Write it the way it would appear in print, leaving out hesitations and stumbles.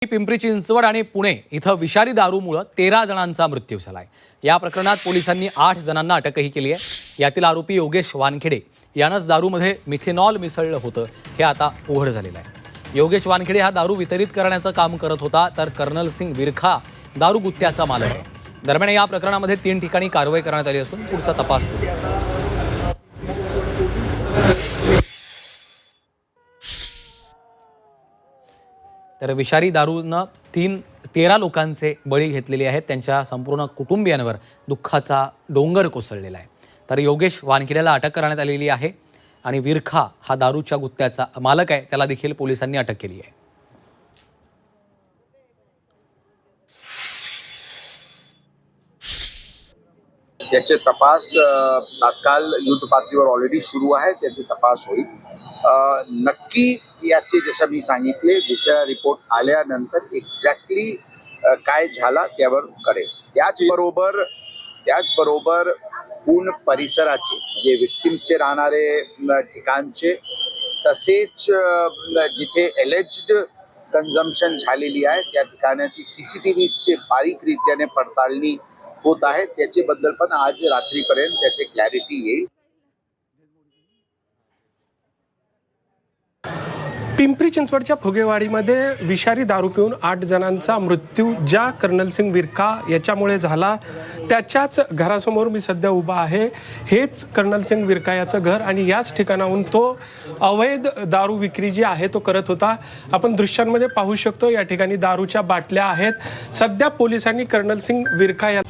पिंपरी चिंचवड आणि पुणे इथं विषारी दारूमुळे 13 जणांचा मृत्यू झालाय। या प्रकरणात पोलिसांनी 8 जणांना अटकही केली आहे। यातील आरोपी योगेश वानखेडे यानंच दारूमध्ये मिथेनॉल मिसळलं होतं हे आता उघड झालेलं आहे। योगेश वानखेडे हा दारू वितरित करण्याचं काम करत होता, तर कर्नल सिंग विरखा दारू गुत्त्याचा मालक आहे। दरम्यान या प्रकरणामध्ये 3 ठिकाणी कारवाई करण्यात आली असून पुढचा तपास सुरू आहे। तर विषारी दारूनं 13 लोकांचे बळी घेतलेले आहेत। त्यांच्या संपूर्ण कुटुंबियांवर दुःखाचा डोंगर कोसळलेला आहे। तर योगेश वानखेडेला अटक करण्यात आलेली आहे आणि विरखा हा दारूच्या गुत्त्याचा मालक आहे, त्याला देखील पोलिसांनी अटक केली आहे। त्याचे तपास तात्काळ युद्ध पातळीवर ऑलरेडी सुरू आहे। त्याचे तपास होईल। नक्की याचे जसं मी सांगितले विषय रिपोर्ट आल्यानंतर एक्झॅक्टली काय झाला त्यावर कळेल। त्याचबरोबर पूर्ण परिसराचे म्हणजे विक्टिम्सचे राहणारे ठिकाणचे तसेच जिथे एलेज्ड कन्झम्पशन झालेली आहे त्या ठिकाणाची CCTVचे बारीकरित्याने पडताळणी होत आहे। त्याच्याबद्दल पण आज रात्रीपर्यंत त्याचे क्लॅरिटी येईल। पिंपरी चिंचवडच्या फुगेवाडीमध्ये विषारी दारू पिऊन 8 जणांचा मृत्यू ज्या कर्नल सिंग विरखा याच्यामुळे झाला, त्याच्याच घरासमोर मी सध्या उभा आहे। हेच कर्नल सिंग विरखा याचं घर आणि याच ठिकाणाहून तो अवैध दारू विक्री जी आहे तो करत होता। आपण दृश्यांमध्ये पाहू शकतो या ठिकाणी दारूच्या बाटल्या आहेत। सध्या पोलिसांनी कर्नल सिंग विरखा या